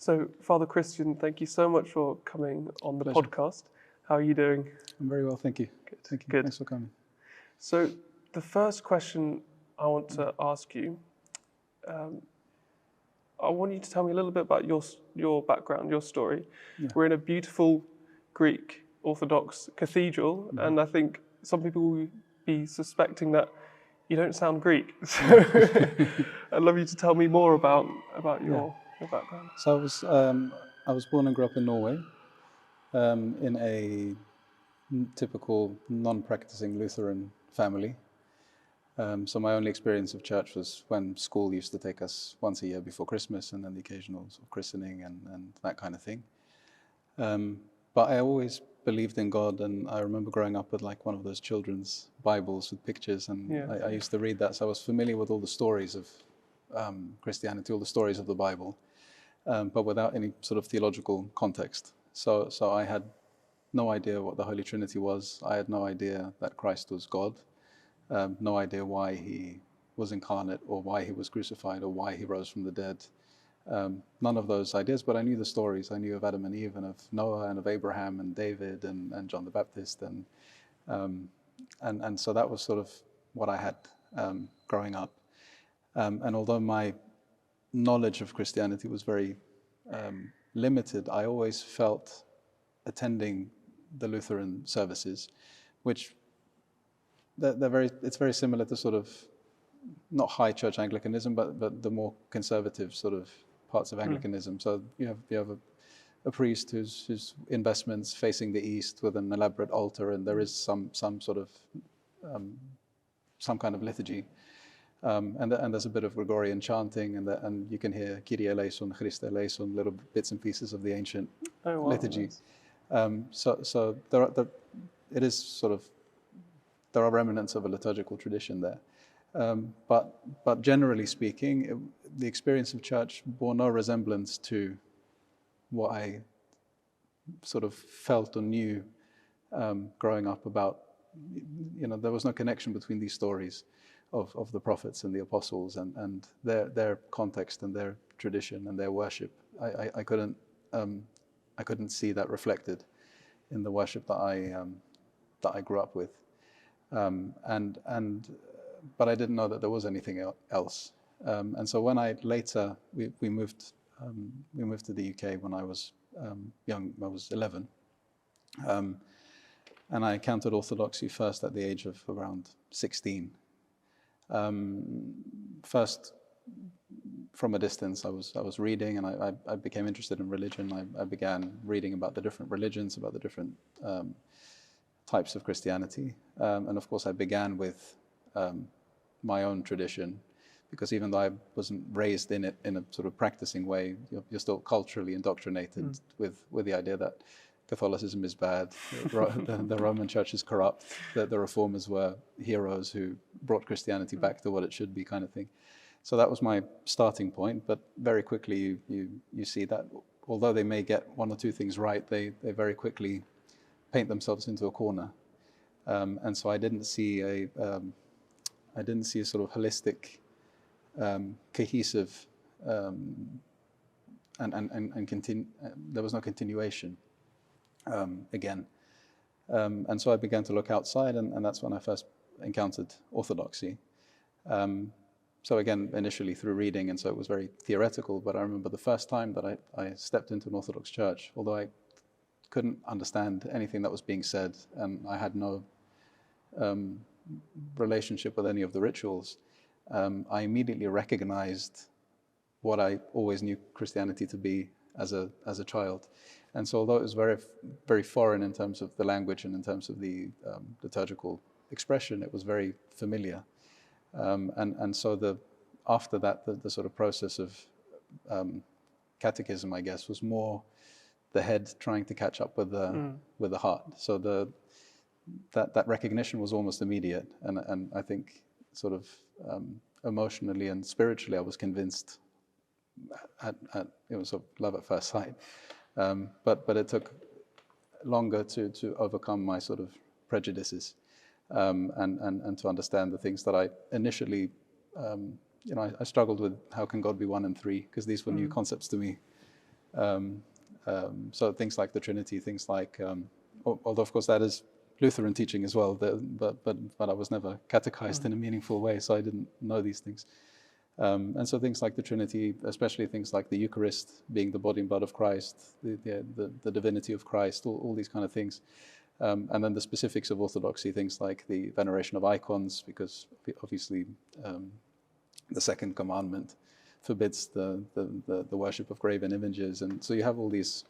So, Father Kristian, thank you so much for coming on the Pleasure. podcast. How are you doing? I'm very well, thank you. Good. Thank you. Good. Thanks for coming. So, the first question I want to ask you, I want you to tell me a little bit about your background, your story. Yeah. We're in a beautiful Greek Orthodox cathedral, and I think some people will be suspecting that you don't sound Greek. So I'd love you to tell me more about your background. So I was born and grew up in Norway, in a typical non-practicing Lutheran family. So my only experience of church was when school used to take us once a year before Christmas, and then the occasional sort of christening and that kind of thing. But I always believed in God, and I remember growing up with like one of those children's Bibles with pictures, and I used to read that, so I was familiar with all the stories of Christianity, all the stories of the Bible, but without any sort of theological context. So I had no idea what the Holy Trinity was. I had no idea that Christ was God. No idea why he was incarnate, or why he was crucified, or why he rose from the dead. None of those ideas, but I knew the stories. I knew of Adam and Eve, and of Noah, and of Abraham, and David, and John the Baptist, and so that was sort of what I had growing up. And although my knowledge of Christianity was very limited, I always felt attending the Lutheran services, which it's very similar to sort of not high church Anglicanism, but the more conservative sort of parts of Anglicanism. So you have a priest whose investments facing the east with an elaborate altar, and there is some sort of some kind of liturgy, and there's a bit of Gregorian chanting, and you can hear Kyrie eleison, Christe eleison, little bits and pieces of the ancient liturgy. Nice. So it is sort of, there are remnants of a liturgical tradition there. But generally speaking, the experience of church bore no resemblance to what I sort of felt or knew growing up about, there was no connection between these stories of the prophets and the apostles and their context and their tradition and their worship. I couldn't see that reflected in the worship that I grew up with. But I didn't know that there was anything else. And so when we moved to the UK when I was young. I was 11, and I encountered Orthodoxy first at the age of around 16. First, from a distance, I was reading, and I became interested in religion. I began reading about the different religions, about the different types of Christianity, and of course I began with my own tradition, because even though I wasn't raised in it in a sort of practicing way, you're still culturally indoctrinated with the idea that Catholicism is bad, the Roman Church is corrupt, that the Reformers were heroes who brought Christianity back to what it should be, kind of thing. So that was my starting point, but very quickly you see that although they may get one or two things right, they very quickly paint themselves into a corner. And so I didn't see a sort of holistic, cohesive, there was no continuation again. And so I began to look outside, and that's when I first encountered Orthodoxy. So again, initially through reading, and so it was very theoretical, but I remember the first time that I stepped into an Orthodox church, although I couldn't understand anything that was being said, and I had no relationship with any of the rituals, I immediately recognized what I always knew Christianity to be as a child. And so although it was very, very foreign in terms of the language and in terms of the liturgical expression, it was very familiar. And so after that, the sort of process of catechism, I guess, was more the head trying to catch up with the heart. So that recognition was almost immediate, and I think sort of emotionally and spiritually, I was convinced it was sort of love at first sight. But it took longer to overcome my sort of prejudices and to understand the things that I initially, I struggled with. How can God be one and three? Because these were new concepts to me. So things like the Trinity, things like, although of course that is Lutheran teaching as well, but I was never catechized in a meaningful way, so I didn't know these things. And so things like the Trinity, especially things like the Eucharist being the body and blood of Christ, the divinity of Christ, all these kind of things. And then the specifics of Orthodoxy, things like the veneration of icons, because obviously the second commandment forbids the worship of graven images. And so you have all these,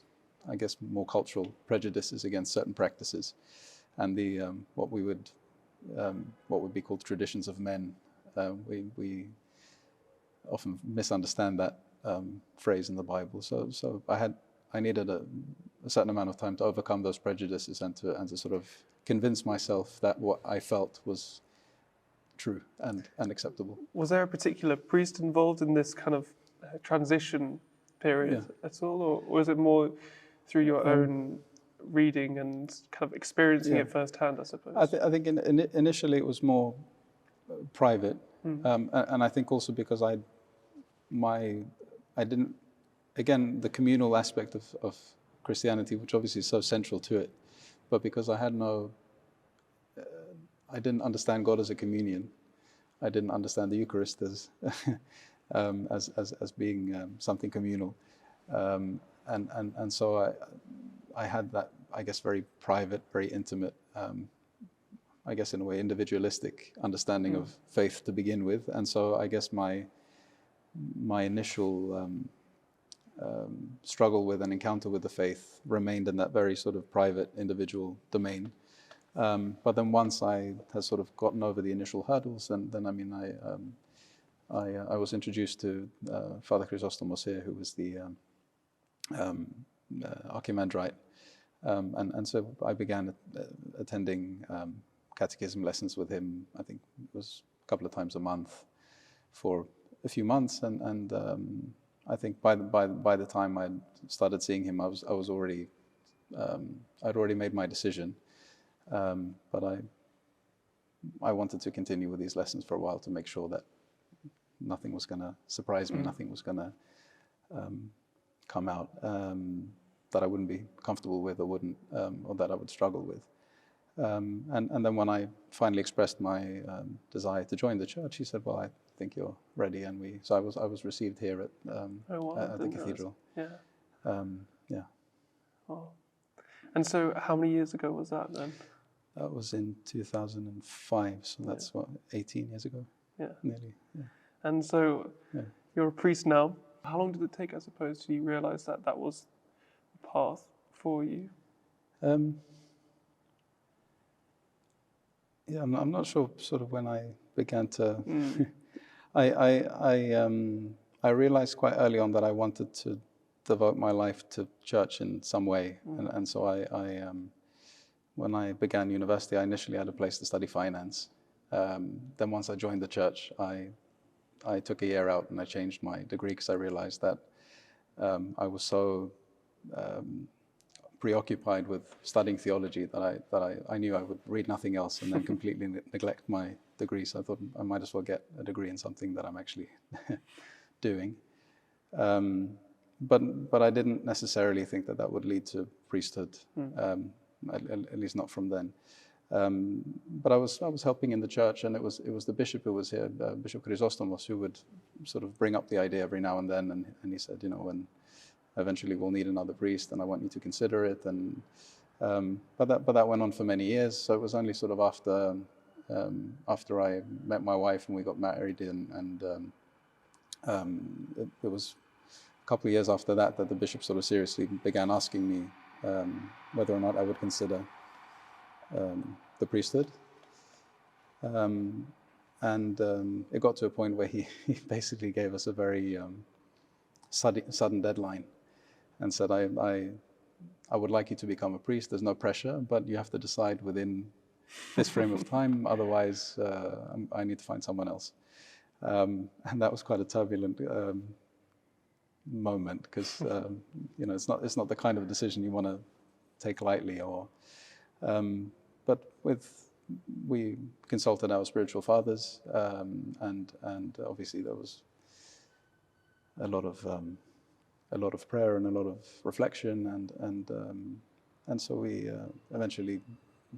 I guess, more cultural prejudices against certain practices. And the what would be called traditions of men. We often misunderstand that phrase in the Bible. So I needed a certain amount of time to overcome those prejudices and to sort of convince myself that what I felt was true and acceptable. Was there a particular priest involved in this kind of transition period at all, or was it more through your own reading and kind of experiencing it firsthand, I suppose? I think initially it was more private, and I think also because I didn't, again, the communal aspect of Christianity, which obviously is so central to it, but because I didn't understand God as a communion, I didn't understand the Eucharist as as being something communal, and so I had that, I guess, very private, very intimate, I guess in a way individualistic understanding of faith to begin with, and so I guess my initial struggle with and encounter with the faith remained in that very sort of private individual domain. But then once I had sort of gotten over the initial hurdles, then I mean I was introduced to Father Chrysostomos here, who was the Archimandrite, and so I began attending catechism lessons with him. I think it was a couple of times a month for a few months, and I think by the time I started seeing him, I was already I'd already made my decision, but I wanted to continue with these lessons for a while to make sure that nothing was going to surprise me, nothing was going to come out that I wouldn't be comfortable with, or wouldn't, or that I would struggle with. And then when I finally expressed my desire to join the church, he said, "Well, I think you're ready," and so I was received here at the cathedral. Yeah. Oh. And so, how many years ago was that then? That was in 2005, so that's what, 18 years ago. Yeah. Nearly. Yeah. And so, you're a priest now. How long did it take, I suppose, till you realise that that was the path for you? Yeah, I'm not sure sort of when I began to. I realized quite early on that I wanted to devote my life to church in some way, and so I when I began university, I initially had a place to study finance. Then once I joined the church, I took a year out and I changed my degree because I realized that I was so preoccupied with studying theology that I knew I would read nothing else and then completely neglect my degree. So I thought I might as well get a degree in something that I'm actually doing. But I didn't necessarily think that would lead to priesthood, at least not from then. But I was helping in the church, and it was the bishop who was here, Bishop Chrysostomos, who would sort of bring up the idea every now and then, and he said, when eventually we'll need another priest, and I want you to consider it. And but that went on for many years. So it was only sort of after I met my wife and we got married, and it was a couple of years after that the bishop sort of seriously began asking me whether or not I would consider the priesthood. And it got to a point where he basically gave us a very sudden deadline and said, I would like you to become a priest. There's no pressure, but you have to decide within this frame of time. Otherwise, I need to find someone else. And that was quite a turbulent moment, because it's not the kind of decision you want to take lightly. But we consulted our spiritual fathers, and obviously there was a lot of a lot of prayer and a lot of reflection, and so we eventually,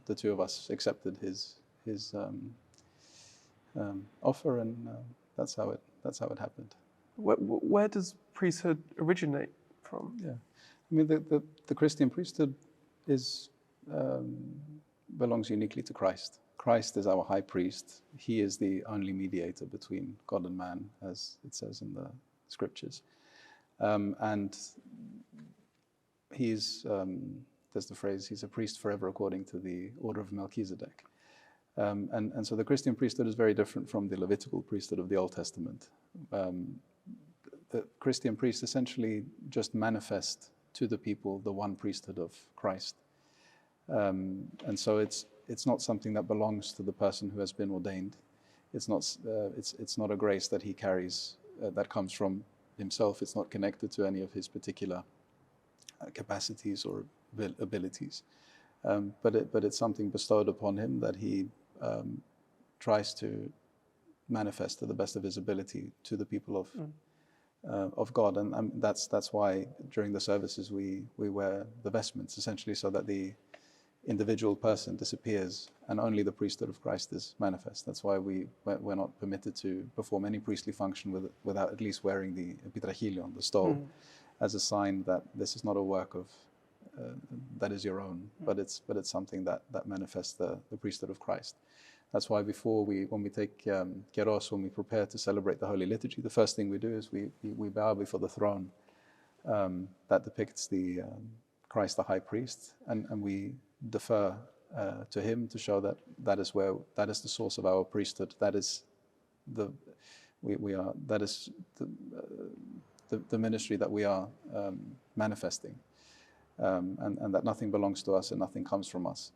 the two of us accepted his offer, and that's how it happened. Where does priesthood originate from? Yeah, I mean the Christian priesthood belongs uniquely to Christ. Christ is our high priest. He is the only mediator between God and man, as it says in the scriptures. And he's, there's the phrase, he's a priest forever according to the order of Melchizedek. And so the Christian priesthood is very different from the Levitical priesthood of the Old Testament. The Christian priests essentially just manifest to the people the one priesthood of Christ. And so it's not something that belongs to the person who has been ordained. It's not a grace that he carries that comes from himself. It's not connected to any of his particular capacities or abilities. But it's something bestowed upon him that he tries to manifest to the best of his ability to the people of God. And that's why during the services we wear the vestments, essentially, so that the individual person disappears and only the priesthood of Christ is manifest. That's why we're not permitted to perform any priestly function without at least wearing the epitrachilion, the stole, as a sign that this is not a work of that is your own, but it's something that manifests the priesthood of Christ. That's why when we take Keros, when we prepare to celebrate the Holy Liturgy, the first thing we do is we bow before the throne that depicts the Christ the High Priest, and we defer to him to show that is the source of our priesthood. That is the ministry that we are manifesting, and that nothing belongs to us and nothing comes from us,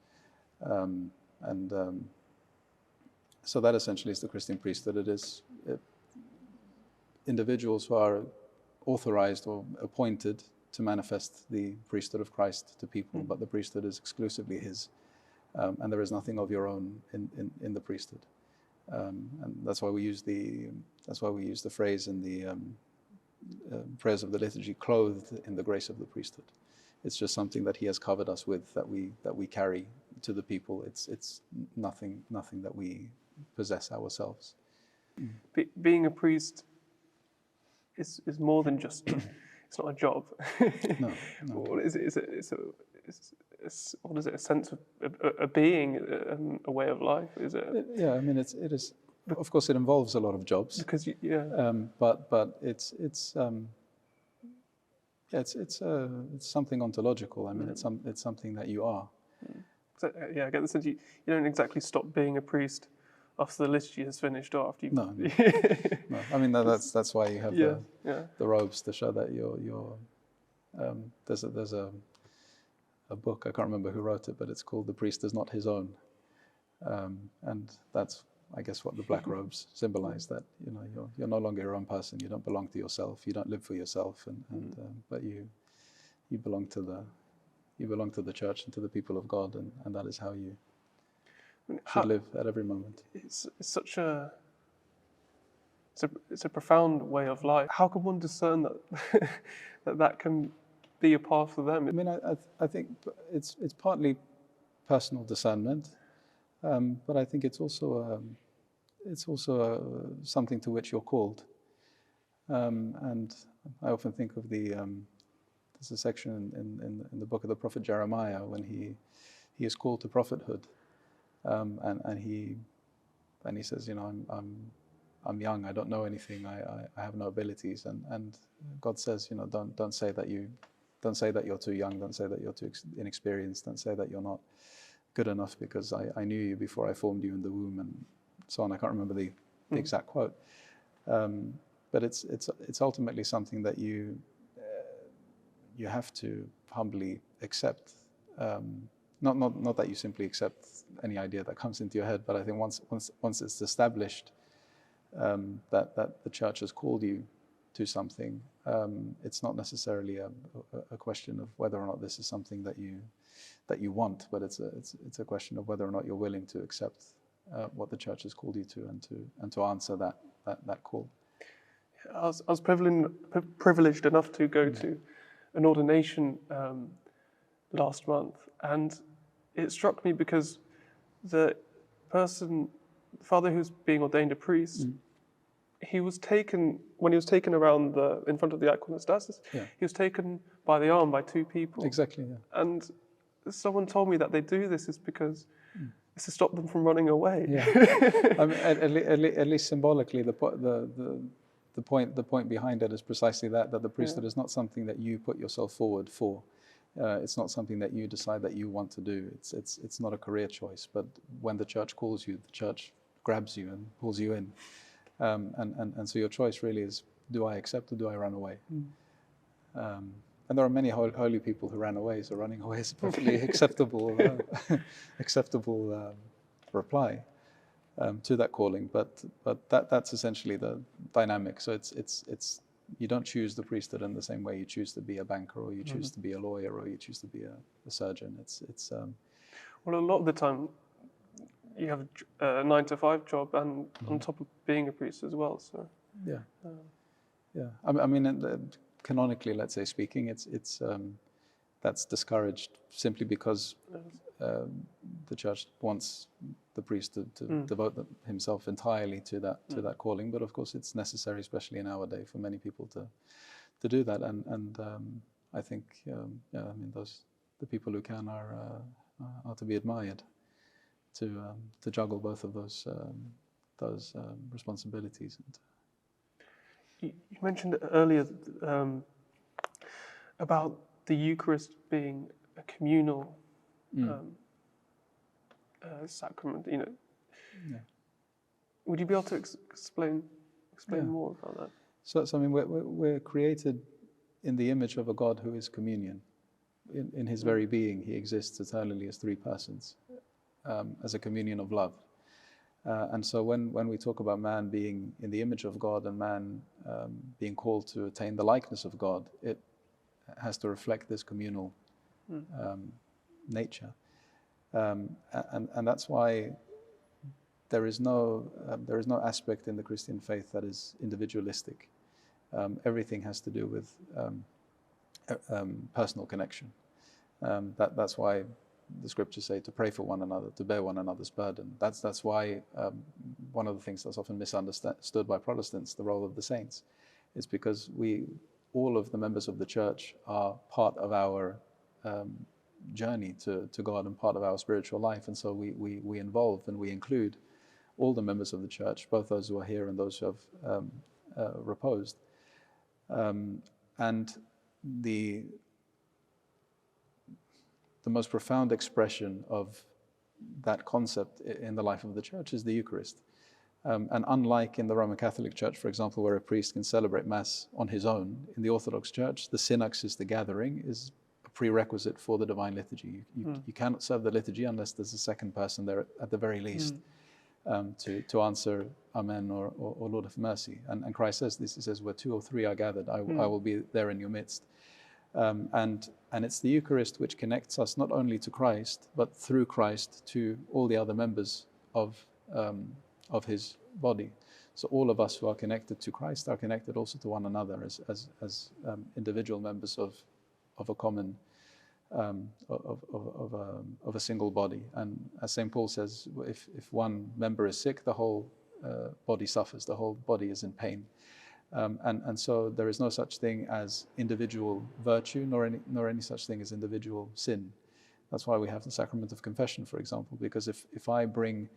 so that essentially is the Christian priesthood. It is individuals who are authorized or appointed to manifest the priesthood of Christ to people, but the priesthood is exclusively his, and there is nothing of your own in the priesthood, and that's why we use the phrase in the prayers of the liturgy, clothed in the grace of the priesthood. It's just something that he has covered us with, that we carry to the people. It's nothing that we possess ourselves. Being a priest is more than just. It's not a job. No. What is it? What is it? A sense of a being, a way of life? Is it? Yeah, I mean, it is. Of course, it involves a lot of jobs. Because but it's something ontological. I mean, it's something that you are. So, I get the sense you don't exactly stop being a priest after the liturgy has finished, or after you. No. I mean, that's why you have the robes, to show that you're. There's a book, I can't remember who wrote it, but it's called "The Priest Is Not His Own," and that's, I guess, what the black robes symbolize. That you're no longer your own person. You don't belong to yourself. You don't live for yourself, but you belong to the church and to the people of God, and that is how you should live at every moment. It's such a profound way of life. How can one discern that that can be a path for them? I mean, I think it's partly personal discernment, but I think it's also something to which you're called. And I often think of there's a section in the book of the prophet Jeremiah when he is called to prophethood. And he says, I'm young, I don't know anything, I have no abilities, and God says, don't say that you're too young, don't say that you're too inexperienced, don't say that you're not good enough, because I knew you before I formed you in the womb, and so on. I can't remember the exact quote, but it's ultimately something that you have to humbly accept. Not that you simply accept any idea that comes into your head, but I think once it's established that the church has called you to something, it's not necessarily a question of whether or not this is something that you want, but it's a question of whether or not you're willing to accept what the church has called you to, and to answer that call. I was privileged enough to go to an ordination last month, and it struck me because the father who's being ordained a priest, he was taken, when he was taken around in front of the iconostasis, he was taken by the arm by two people. Exactly. Yeah. And someone told me that they do this is because it's to stop them from running away. Yeah. I mean, at least symbolically, the point behind it is precisely that the priesthood is not something that you put yourself forward for. It's not something that you decide that you want to do. It's not a career choice. But when the church calls you, the church grabs you and pulls you in. And so your choice really is: do I accept or do I run away? And there are many holy people who ran away, so running away is a perfectly acceptable reply to that calling. But that's essentially the dynamic. So it's you don't choose the priesthood in the same way you choose to be a banker, or you choose to be a lawyer, or you choose to be a surgeon. Well, a lot of the time you have a 9-to-5 job, and on top of being a priest as well. So yeah. I mean, canonically, let's say speaking, it's that's discouraged simply because the church wants the priest to devote himself entirely to that calling. But of course, it's necessary, especially in our day, for many people to do that. And I think, I mean, the people who can are to be admired, to juggle both of those responsibilities. You mentioned earlier about the Eucharist being a communal sacrament. Would you be able to explain more about that? So I mean, we're created in the image of a God who is communion. In his very being, he exists eternally as three persons, as a communion of love. And so when we talk about man being in the image of God and man being called to attain the likeness of God, it has to reflect this communal nature. And that's why there is no aspect in the Christian faith that is individualistic. Everything has to do with personal connection. That's why the scriptures say to pray for one another, to bear one another's burden. That's why one of the things that's often misunderstood by Protestants, the role of the saints, is because all of the members of the church are part of our journey to God and part of our spiritual life, and so we involve and we include all the members of the church, both those who are here and those who have reposed. And the most profound expression of that concept in the life of the church is the Eucharist. And unlike in the Roman Catholic Church, for example, where a priest can celebrate Mass on his own, in the Orthodox Church, the synaxis, the gathering, is a prerequisite for the Divine Liturgy. You cannot serve the liturgy unless there's a second person there at the very least to answer Amen or Lord have mercy. And Christ says this, he says, where two or three are gathered, I will be there in your midst. And it's the Eucharist which connects us not only to Christ, but through Christ to all the other members of his body. So all of us who are connected to Christ are connected also to one another as individual members of a common of a single body. And as St. Paul says, if one member is sick, the whole body suffers. The whole body is in pain. And so there is no such thing as individual virtue, nor any such thing as individual sin. That's why we have the sacrament of confession, for example, because if I bring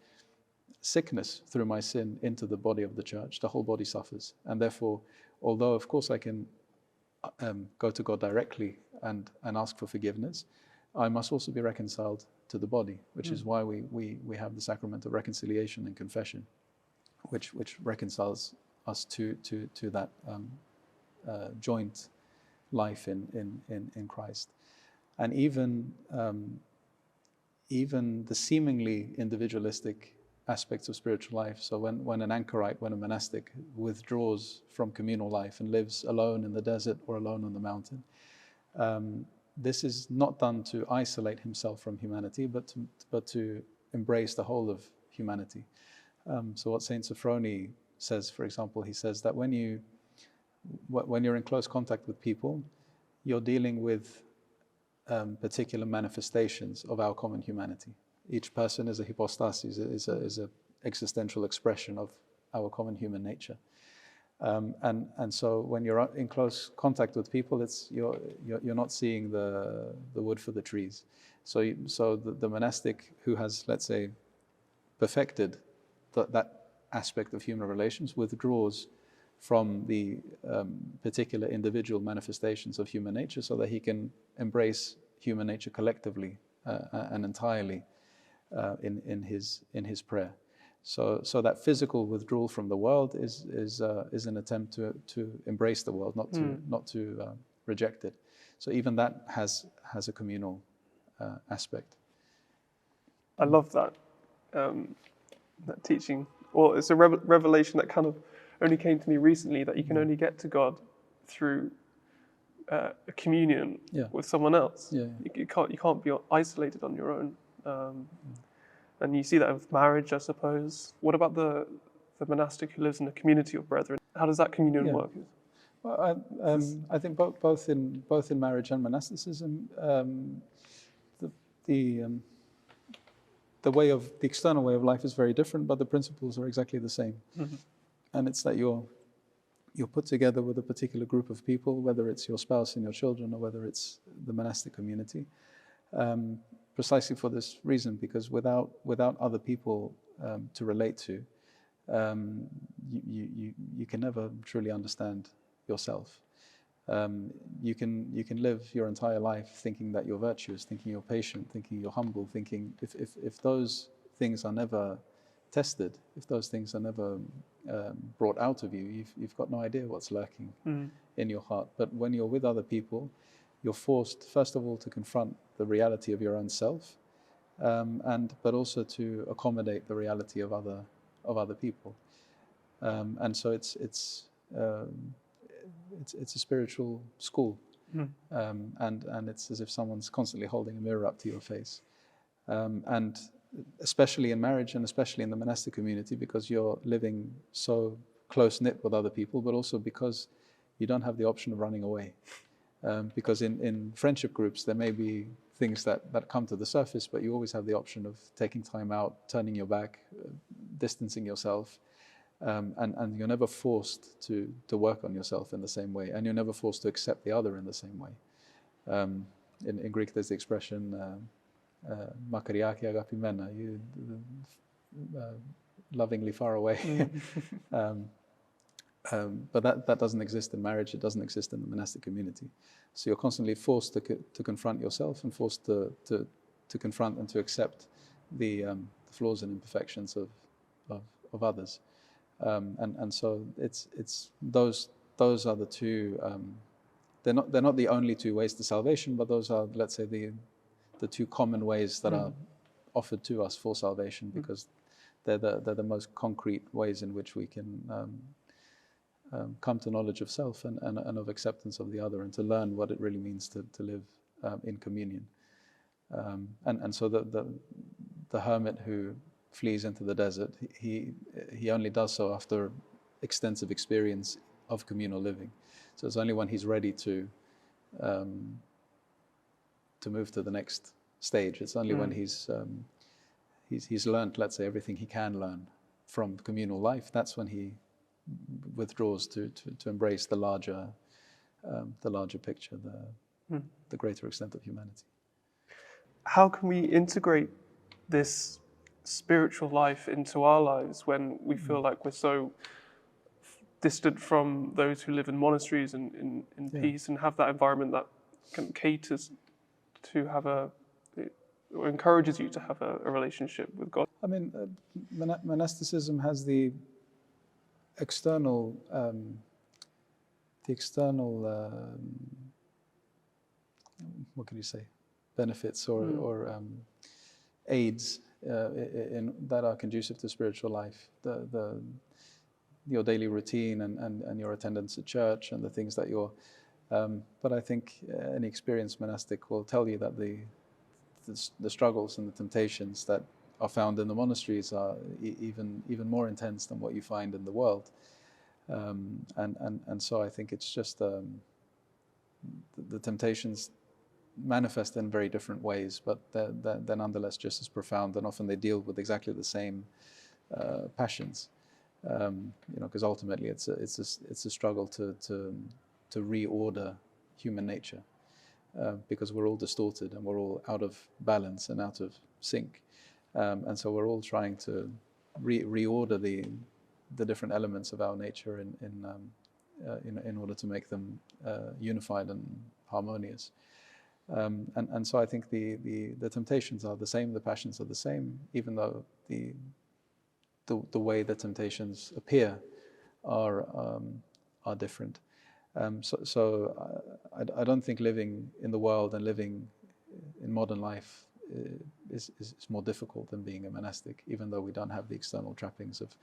sickness through my sin into the body of the church, the whole body suffers. And therefore, although of course I can go to God directly and ask for forgiveness, I must also be reconciled to the body, which is why we have the sacrament of reconciliation and confession, which reconciles us to that joint life in Christ. And even the seemingly individualistic aspects of spiritual life. So when an anchorite, when a monastic withdraws from communal life and lives alone in the desert or alone on the mountain, this is not done to isolate himself from humanity, but to embrace the whole of humanity. So what Saint Sophrony says, for example, he says that when you when you're in close contact with people, you're dealing with particular manifestations of our common humanity. Each person is a hypostasis, is a existential expression of our common human nature. And so when you're in close contact with people, you're not seeing the wood for the trees. So the monastic who has, let's say, perfected that aspect of human relations withdraws from the particular individual manifestations of human nature, so that he can embrace human nature collectively and entirely in his prayer. So that physical withdrawal from the world is an attempt to embrace the world, not to reject it. So even that has a communal aspect. I love that that teaching. Well, it's a revelation that kind of only came to me recently, that you can only get to God through a communion with someone else. Yeah. You can't be isolated on your own. And you see that with marriage, I suppose. What about the monastic who lives in a community of brethren? How does that communion work? Well, I think both in marriage and monasticism, the external way of life is very different, but the principles are exactly the same. Mm-hmm. And it's that you're put together with a particular group of people, whether it's your spouse and your children, or whether it's the monastic community. Precisely for this reason, because without other people to relate to, you can never truly understand yourself. You can live your entire life thinking that you're virtuous, thinking you're patient, thinking you're humble, thinking if those things are never tested, if those things are never brought out of you, you've got no idea what's lurking in your heart. But when you're with other people, you're forced, first of all, to confront the reality of your own self, but also to accommodate the reality of other people. And so it's a spiritual school, and it's as if someone's constantly holding a mirror up to your face. And especially in marriage, and especially in the monastic community, because you're living so close-knit with other people, but also because you don't have the option of running away. Because in friendship groups, there may be things that come to the surface, but you always have the option of taking time out, turning your back, distancing yourself, and you're never forced to work on yourself in the same way, and you're never forced to accept the other in the same way. In Greek, there's the expression makariaki agapimena, you lovingly far away. But that doesn't exist in marriage. It doesn't exist in the monastic community. So you're constantly forced to confront yourself, and forced to confront and to accept the flaws and imperfections of others. And so it's those are the two. They're not the only two ways to salvation, but those are, let's say, the two common ways that are offered to us for salvation, because they're the most concrete ways in which we can come to knowledge of self and of acceptance of the other, and to learn what it really means to live in communion. And so the hermit who flees into the desert, he only does so after extensive experience of communal living. So it's only when he's ready to move to the next stage. It's only when he's learned, let's say, everything he can learn from communal life. That's when he withdraws to embrace the larger picture, the greater extent of humanity. How can we integrate this spiritual life into our lives when we feel like we're so distant from those who live in monasteries and in peace, and have that environment that can caters to have or encourages you to have a relationship with God? I mean, monasticism has the external what can you say, benefits or aids that are conducive to spiritual life, your daily routine and your attendance at church and the things that you're. But I think any experienced monastic will tell you that the struggles and the temptations that are found in the monasteries are even more intense than what you find in the world. And so I think it's just the temptations manifest in very different ways, but they're nonetheless just as profound, and often they deal with exactly the same passions. Because ultimately it's a struggle to reorder human nature, because we're all distorted and we're all out of balance and out of sync, and so we're all trying to reorder the different elements of our nature in order to make them unified and harmonious. And so I think the temptations are the same, the passions are the same, even though the way the temptations appear are different. So I don't think living in the world and living in modern life is more difficult than being a monastic, even though we don't have the external trappings of.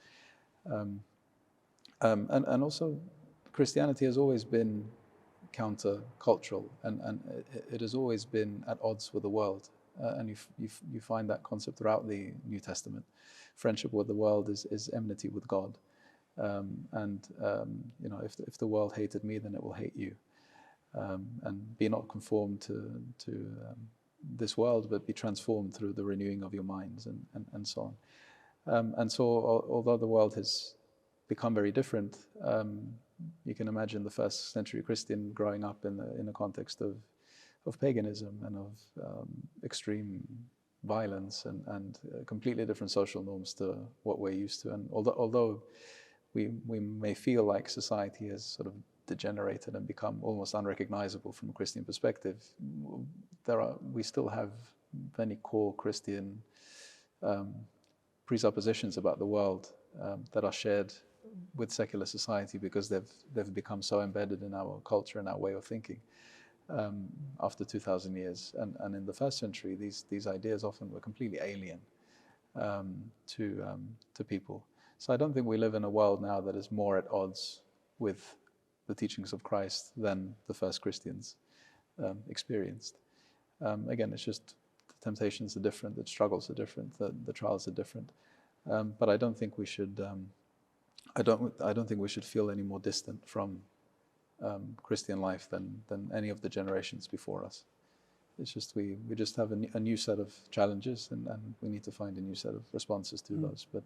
And also, Christianity has always been counter-cultural, and it has always been at odds with the world. And you find that concept throughout the New Testament. Friendship with the world is enmity with God. If the world hated me, then it will hate you. And be not conformed to this world, but be transformed through the renewing of your minds, and so on. And so, although the world has become very different, you can imagine the first century Christian growing up in the context of paganism and of extreme violence and completely different social norms to what we're used to. And although we may feel like society has sort of degenerated and become almost unrecognizable from a Christian perspective, we still have many core Christian presuppositions about the world that are shared with secular society, because they've become so embedded in our culture and our way of thinking after 2,000 years. And in the first century, these ideas often were completely alien to people. So I don't think we live in a world now that is more at odds with the teachings of Christ than the first Christians experienced. Again, it's just the temptations are different, the struggles are different, the trials are different. But I don't think we should. I don't think we should feel any more distant from Christian life than any of the generations before us. It's just we just have a new set of challenges, and we need to find a new set of responses to those. But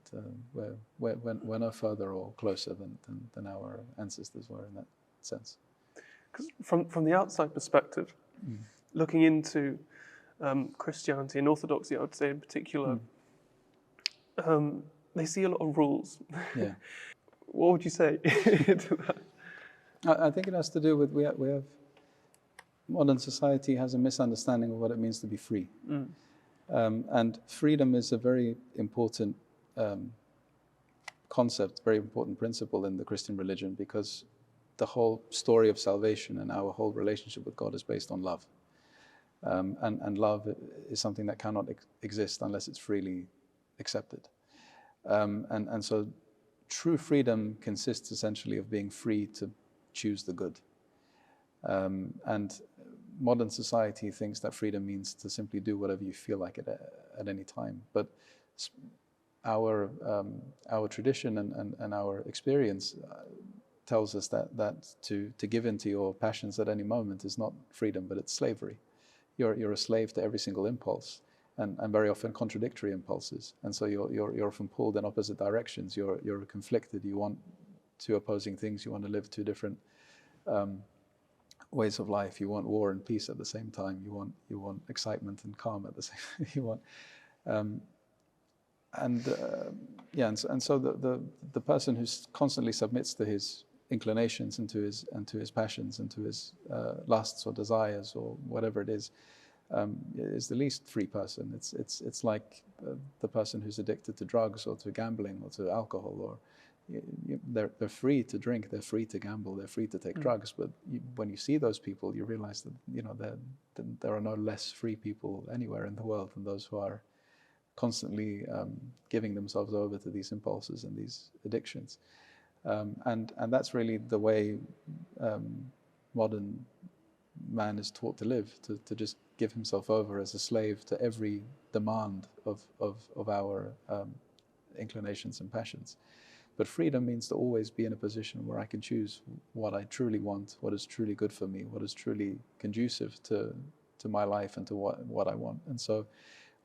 we're no further or closer than our ancestors were in that sense. Because from the outside perspective, looking into Christianity and Orthodoxy, I would say in particular, they see a lot of rules. Yeah. What would you say to that? I think it has to do with we have modern society has a misunderstanding of what it means to be free, and freedom is a very important concept, very important principle in the Christian religion, because the whole story of salvation and our whole relationship with God is based on love, and love is something that cannot exist unless it's freely accepted, and so true freedom consists essentially of being free to choose the good. And modern society thinks that freedom means to simply do whatever you feel like at any time. But our tradition and our experience tells us that to give in to your passions at any moment is not freedom, but it's slavery. You're a slave to every single impulse, and very often contradictory impulses. And so you're often pulled in opposite directions. You're conflicted. You want two opposing things. You want to live two different ways of life. You want war and peace at the same time. You want excitement and calm at the same. You want, and so the person who constantly submits to his inclinations and to his passions and to his lusts or desires or whatever it is the least free person. It's like the person who's addicted to drugs or to gambling or to alcohol, or they're free to drink, they're free to gamble, they're free to take drugs. But when you see those people, you realize that there are no less free people anywhere in the world than those who are constantly giving themselves over to these impulses and these addictions. And that's really the way modern man is taught to live, to just give himself over as a slave to every demand of our inclinations and passions. But freedom means to always be in a position where I can choose what I truly want, what is truly good for me, what is truly conducive to my life and to what I want. And so,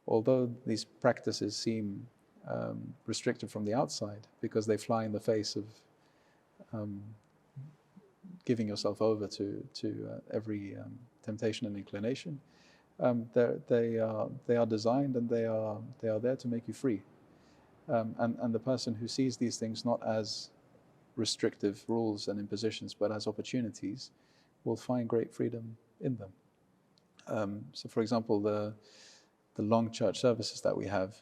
although these practices seem restrictive from the outside because they fly in the face of giving yourself over to every temptation and inclination, they are designed, and they are there to make you free. And the person who sees these things not as restrictive rules and impositions, but as opportunities, will find great freedom in them. So, for example, the long church services that we have,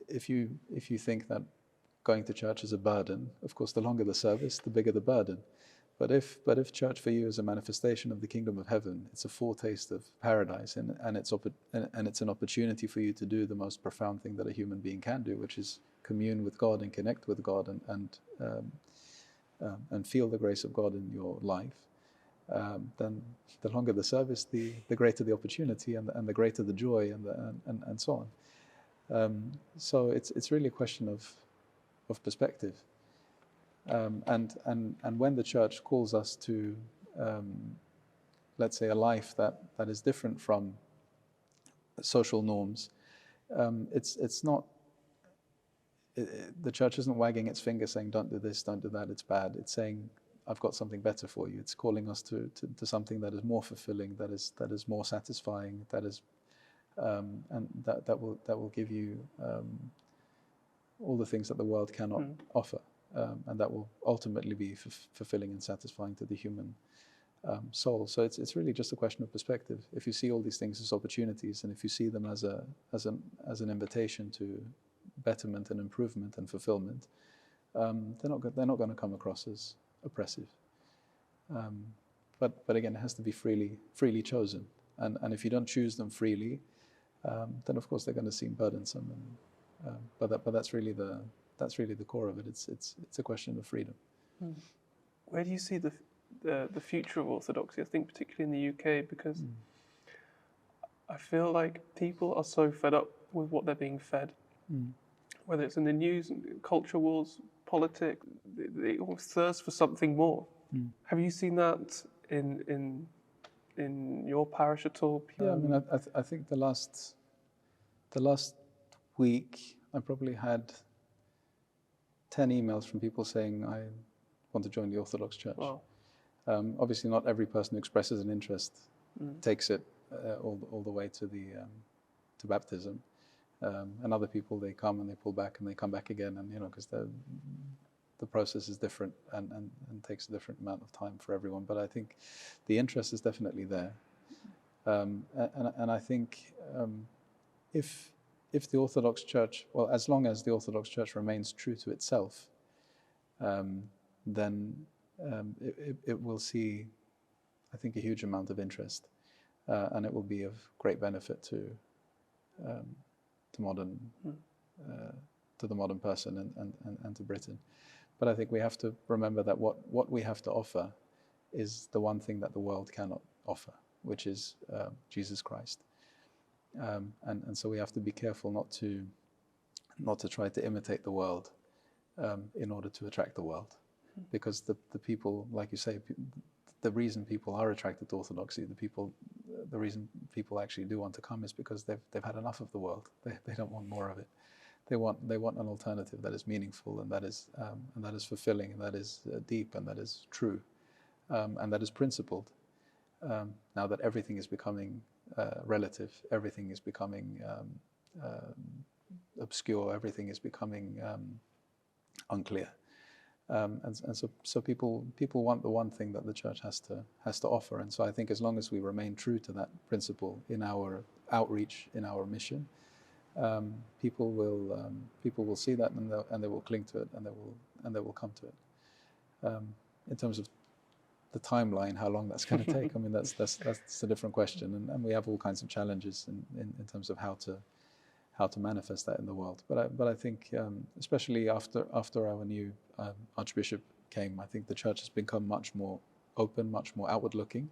if you think that going to church is a burden, of course, the longer the service, the bigger the burden. But if church for you is a manifestation of the kingdom of heaven, it's a foretaste of paradise, and it's an opportunity for you to do the most profound thing that a human being can do, which is commune with God and connect with God and feel the grace of God in your life. Then the longer the service, the greater the opportunity, and the greater the joy, and so on. So it's really a question of perspective. And when the church calls us to, let's say, a life that is different from social norms, it's not. The church isn't wagging its finger saying, "Don't do this, don't do that, it's bad." It's saying, "I've got something better for you." It's calling us to something that is more fulfilling, that is more satisfying, that is, and that will give you all the things that the world cannot offer. And that will ultimately be fulfilling and satisfying to the human soul. So it's really just a question of perspective. If you see all these things as opportunities, and if you see them as an invitation to betterment and improvement and fulfillment, they're not going to come across as oppressive. But again, it has to be freely chosen. And if you don't choose them freely, then of course they're going to seem burdensome. But that's really the core of it. It's a question of freedom. Where do you see the future of Orthodoxy? I think particularly in the UK, because I feel like people are so fed up with what they're being fed, whether it's in the news, culture wars, politics. They almost thirst for something more. Have you seen that in your parish at all? Yeah, I mean, I think the last week I probably had 10 emails from people saying, "I want to join the Orthodox Church." Wow. Obviously, not every person who expresses an interest takes it all the way to baptism, and other people, they come and they pull back and they come back again, and because the process is different and takes a different amount of time for everyone. But I think the interest is definitely there, and I think if the Orthodox Church, well, as long as the Orthodox Church remains true to itself, then it will see, I think, a huge amount of interest, and it will be of great benefit to the modern person and to Britain. But I think we have to remember that what we have to offer is the one thing that the world cannot offer, which is Jesus Christ. And so we have to be careful not to try to imitate the world in order to attract the world, because the people, like you say, the reason people are attracted to Orthodoxy, the reason people actually do want to come is because they've had enough of the world. They don't want more of it. They want an alternative that is meaningful and that is fulfilling and that is deep and that is true and that is principled. Now that everything is becoming relative, everything is becoming obscure, everything is becoming unclear, and so people want the one thing that the church has to offer. And so I think as long as we remain true to that principle in our outreach, in our mission, people will see that and they will cling to it and they will come to it. In terms of the timeline, how long that's going to take, I mean, that's a different question, and we have all kinds of challenges in terms of how to manifest that in the world. But I think especially after our new Archbishop came, I think the church has become much more open, much more outward looking,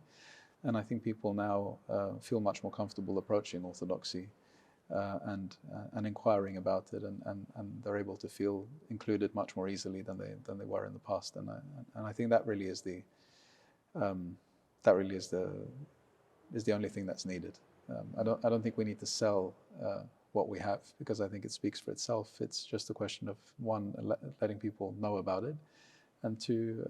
and I think people now feel much more comfortable approaching Orthodoxy and inquiring about it, and they're able to feel included much more easily than they were in the past. And I think that really is the only thing that's needed. I don't think we need to sell what we have, because I think it speaks for itself. It's just a question of, one, letting people know about it, and two,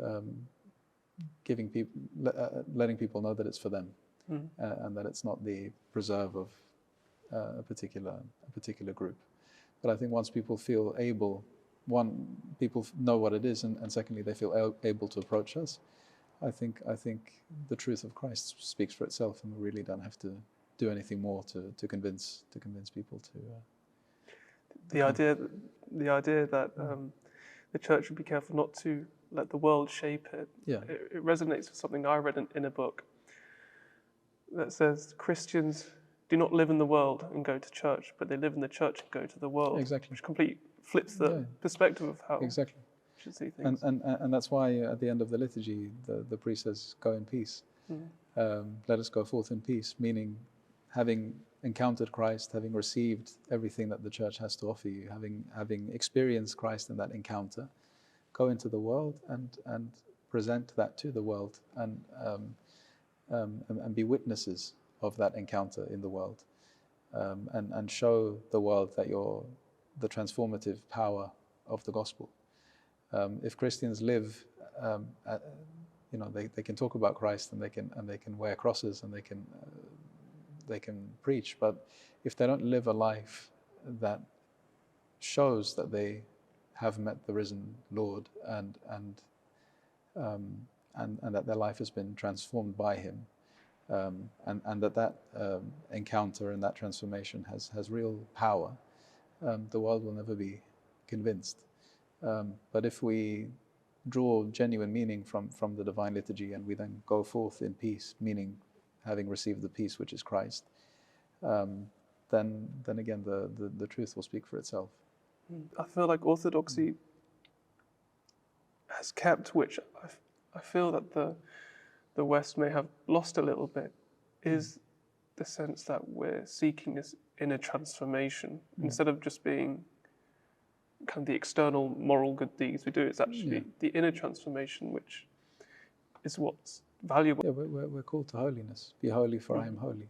letting people know that it's for them, and that it's not the preserve of a particular group. But I think once people feel able, one, people know what it is, and secondly, they feel able to approach us. I think the truth of Christ speaks for itself, and we really don't have to do anything more to convince people to. The idea that the church would be careful not to let the world shape it. Yeah. It resonates with something I read in a book that says Christians do not live in the world and go to church, but they live in the church and go to the world. Exactly. Which completely flips the perspective of how exactly. we should see things. And that's why at the end of the liturgy, the priest says, "Go in peace. Let us go forth in peace," meaning, having encountered Christ, having received everything that the church has to offer you, having experienced Christ in that encounter, go into the world and present that to the world, and be witnesses of that encounter in the world, and show the world that you're the transformative power of the gospel. If Christians live, they can talk about Christ, and they can wear crosses, and they can preach, but if they don't live a life that shows that they have met the risen Lord, and that their life has been transformed by Him, and that encounter and that transformation has real power, the world will never be convinced. But if we draw genuine meaning from the divine liturgy, and we then go forth in peace, meaning having received the peace which is Christ, then again the truth will speak for itself. I feel like Orthodoxy has kept, which I feel that the West may have lost a little bit, is the sense that we're seeking this inner transformation. Instead of just being kind of the external moral good deeds we do, it's actually the inner transformation, which is what's valuable. Yeah, we're called to holiness. Be holy, for I am holy.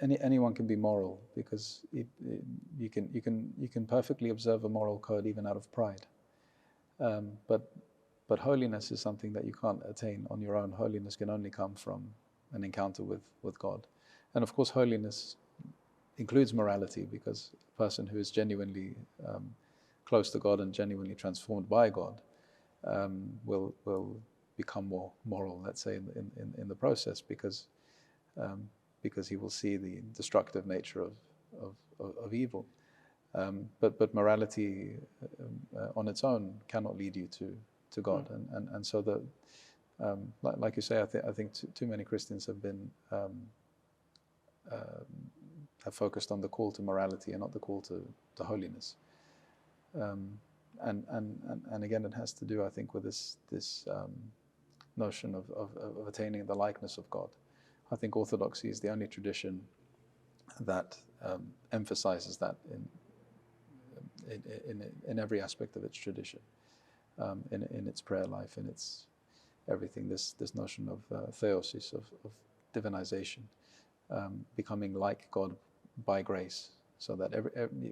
Anyone can be moral, because you can perfectly observe a moral code even out of pride. But holiness is something that you can't attain on your own. Holiness can only come from an encounter with God. And of course, holiness includes morality, because a person who is genuinely close to God and genuinely transformed by God will become more moral, let's say, in the process, because he will see the destructive nature of evil. But morality on its own cannot lead you to God, and so like you say, I think too many Christians have been have focused on the call to morality and not the call to holiness. And again, it has to do, I think, with this notion of attaining the likeness of God. I think Orthodoxy is the only tradition that emphasizes that in every aspect of its tradition, in its prayer life, in its everything. This notion of theosis, of divinization, becoming like God by grace, so that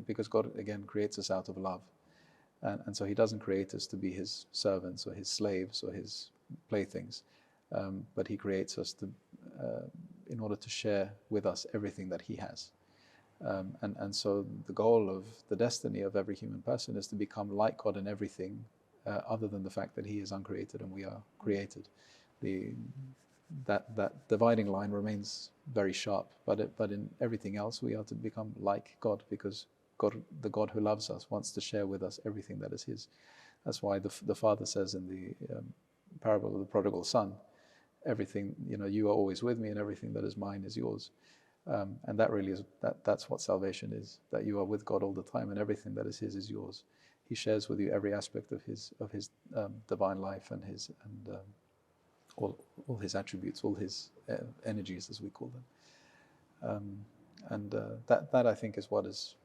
because God again creates us out of love, and so He doesn't create us to be His servants or His slaves or His playthings, but He creates us in order to share with us everything that He has. And so the goal of the destiny of every human person is to become like God in everything, other than the fact that He is uncreated and we are created. That dividing line remains very sharp, but in everything else we are to become like God, because God, the God who loves us, wants to share with us everything that is His. That's why the Father says in the parable of the prodigal son, everything, you are always with me, and everything that is mine is yours. And that really is that's what salvation is, that you are with God all the time, and everything that is His is yours. He shares with you every aspect of His divine life and all His attributes, all His energies, as we call them. And that I think is what is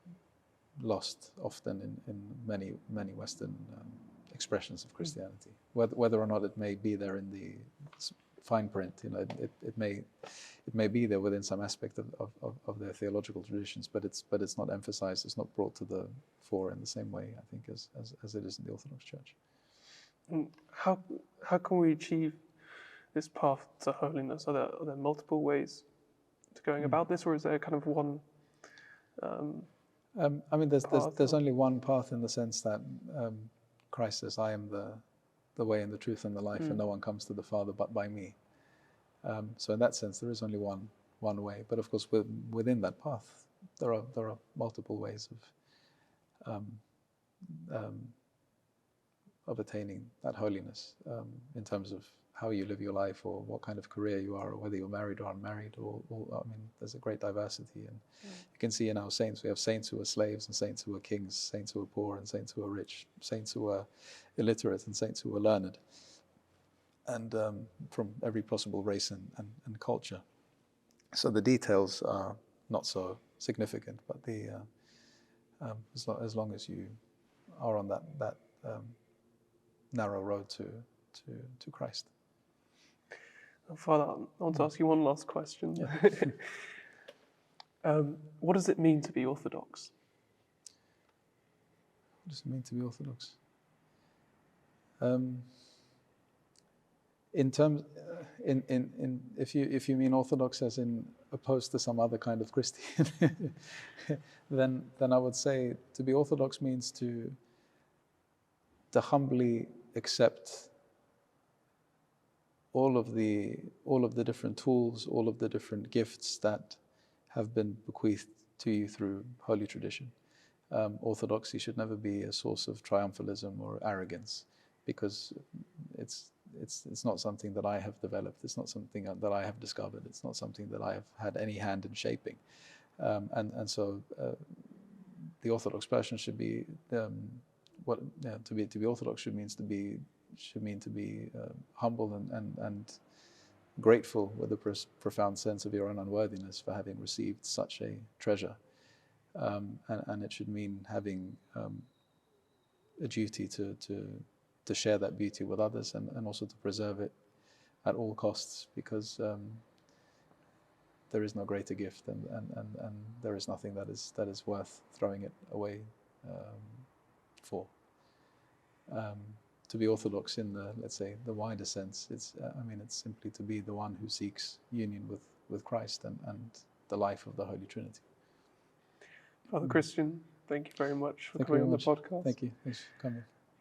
lost often in many Western expressions of Christianity. Whether or not it may be there in the fine print, it may be there within some aspect of their theological traditions, but it's not emphasized. It's not brought to the fore in the same way, I think, as it is in the Orthodox Church. How can we achieve this path to holiness? Are there multiple ways to going about this, or is there kind of one? I mean, there's only one path in the sense that Christ says, "I am the way and the truth and the life, and no one comes to the Father but by me." So in that sense, there is only one way. But of course, within that path, there are multiple ways of attaining that holiness, in terms of how you live your life, or what kind of career you are, or whether you're married or unmarried, or I mean, there's a great diversity, and you can see in our saints, we have saints who are slaves, and saints who are kings, saints who are poor, and saints who are rich, saints who are illiterate, and saints who are learned, and from every possible race and culture. So the details are not so significant, but the as long as you are on that narrow road to Christ. Father, I want to ask you one last question. Yeah. What does it mean to be Orthodox? What does it mean to be Orthodox? In terms, if you mean Orthodox as in opposed to some other kind of Christian, then I would say to be Orthodox means to humbly accept all of the different tools, all of the different gifts that have been bequeathed to you through holy tradition. Orthodoxy should never be a source of triumphalism or arrogance, because it's not something that I have developed. It's not something that I have discovered. It's not something that I have had any hand in shaping. And so the Orthodox person should be to be Orthodox should mean to be humble and grateful, with a profound sense of your own unworthiness for having received such a treasure, and it should mean having a duty to share that beauty with others, and also to preserve it at all costs, because there is no greater gift, and there is nothing that is worth throwing it away for. To be Orthodox in the, let's say, the wider sense, it's simply to be the one who seeks union with Christ and the life of the Holy Trinity. Father Kristian, thank you very much for Thank you coming very on much. the podcast. Thank you. Thanks for coming.